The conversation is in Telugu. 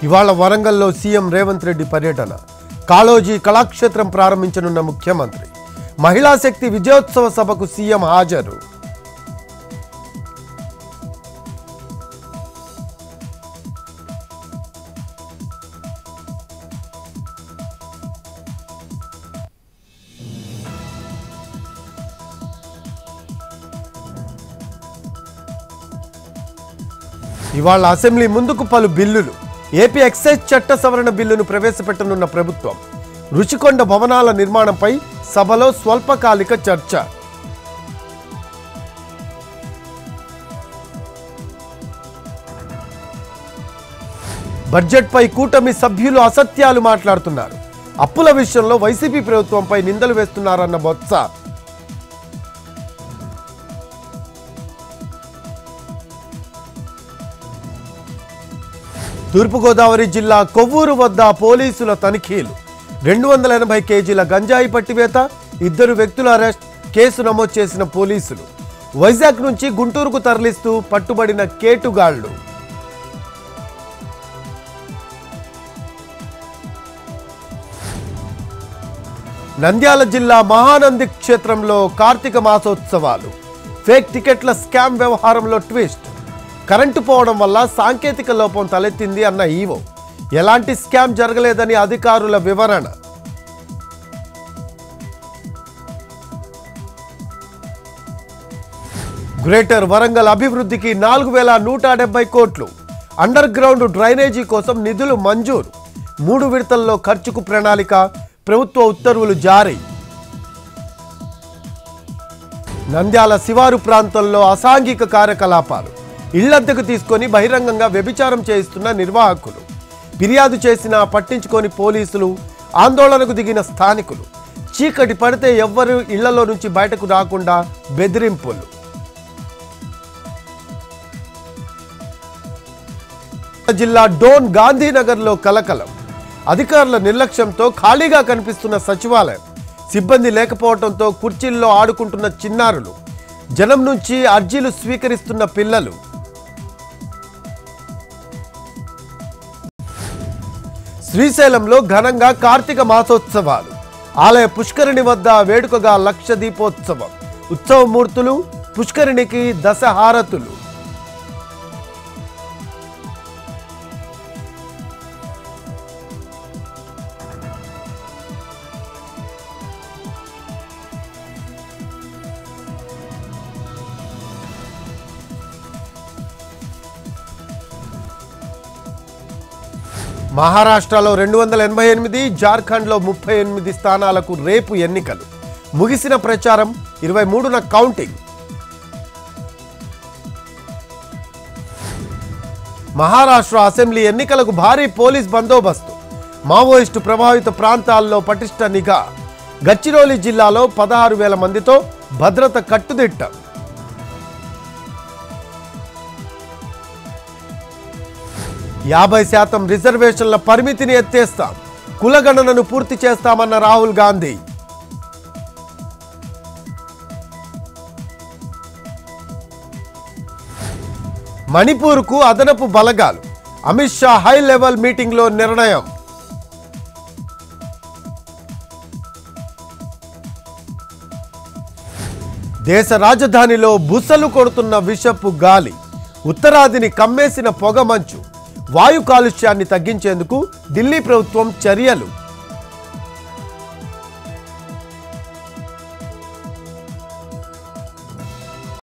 ఇవాళ వరంగల్లో సీఎం రేవంత్ రెడ్డి పర్యటన. కాళోజీ కళాక్షేత్రం ప్రారంభించనున్న ముఖ్యమంత్రి. మహిళా శక్తి విజయోత్సవ సభకు సీఎం హాజరు. ఇవాళ అసెంబ్లీ ముందుకు పలు బిల్లులు. ఏపీ ఎక్సైజ్ చట్ట సవరణ బిల్లును ప్రవేశపెట్టనున్న ప్రభుత్వం. రుషికొండ భవనాల నిర్మాణంపై సభలో స్వల్పకాలిక చర్చ. బడ్జెట్పై కూటమి సభ్యులు అసత్యాలు మాట్లాడుతున్నారు. అప్పుల విషయంలో వైసీపీ ప్రభుత్వంపై నిందలు వేస్తున్నారన్న బొత్స. తూర్పుగోదావరి జిల్లా కొవ్వూరు వద్ద పోలీసుల తనిఖీలు. 280 కేజీల గంజాయి పట్టివేత, 2 వ్యక్తుల అరెస్ట్, కేసు నమోదు చేసిన పోలీసులు. వైజాగ్ నుంచి గుంటూరుకు తరలిస్తూ పట్టుబడిన కేటుగాళ్లు. నంద్యాల జిల్లా మహానంది క్షేత్రంలో కార్తీక మాసోత్సవాలు. ఫేక్ టికెట్ల స్కామ్ వ్యవహారంలో ట్విస్ట్. కరెంటు పోవడం వల్ల సాంకేతిక లోపం తలెత్తింది అన్న ఈవో. ఎలాంటి స్కామ్ జరగలేదని అధికారుల వివరణ. గ్రేటర్ వరంగల్ అభివృద్ధికి 4170 కోట్లు. అండర్ గ్రౌండ్ డ్రైనేజీ కోసం నిధులు మంజూరు. 3 విడతల్లో ఖర్చుకు ప్రణాళిక. ప్రభుత్వ ఉత్తర్వులు జారీ. నంద్యాల శివారు ప్రాంతంలో అసాంఘిక కార్యకలాపాలు. ఇళ్లద్దెకు తీసుకొని బహిరంగంగా వ్యభిచారం చేయిస్తున్న నిర్వాహకులు. ఫిర్యాదు చేసినా పట్టించుకొని పోలీసులు. ఆందోళనకు దిగిన స్థానికులు. చీకటి పడితే ఎవ్వరూ ఇళ్లలో నుంచి బయటకు రాకుండా బెదిరింపులు. జిల్లా డోన్ గాంధీనగర్లో కలకలం. అధికారుల నిర్లక్ష్యంతో ఖాళీగా కనిపిస్తున్న సచివాలయం. సిబ్బంది లేకపోవడంతో కుర్చీల్లో ఆడుకుంటున్న చిన్నారులు. జనం నుంచి అర్జీలు స్వీకరిస్తున్న పిల్లలు. శ్రీశైలంలో ఘనంగా కార్తీక మాసోత్సవాలు. ఆలయ పుష్కరిణి వద్ద వేడుకగా లక్ష దీపోత్సవం. ఉత్సవమూర్తులు, పుష్కరిణికి దశహారతులు. మహారాష్ట్రలో 288, జార్ఖండ్లో 38 స్థానాలకు రేపు ఎన్నికలు. ముగిసిన ప్రచారం. 23న కౌంటింగ్. మహారాష్ట్ర అసెంబ్లీ ఎన్నికలకు భారీ పోలీస్ బందోబస్తు. మావోయిస్టు ప్రభావిత ప్రాంతాల్లో పటిష్ట నిఘా. గచ్చిరోలి జిల్లాలో 16,000 మందితో భద్రత కట్టుదిట్టం. %50 రిజర్వేషన్ల పరిమితిని ఎత్తేస్తాం. కులగణనను పూర్తి చేస్తామన్న రాహుల్ గాంధీ. మణిపూర్కు అదనపు బలగాలు. అమిత్ షా హై లెవెల్ మీటింగ్లో నిర్ణయం. దేశ రాజధానిలో బుసలు కొడుతున్న విషపు గాలి. ఉత్తరాదిని కమ్మేసిన పొగ మంచు. వాయు కాలుష్యాన్ని తగ్గించేందుకు ఢిల్లీ ప్రభుత్వం చర్యలు.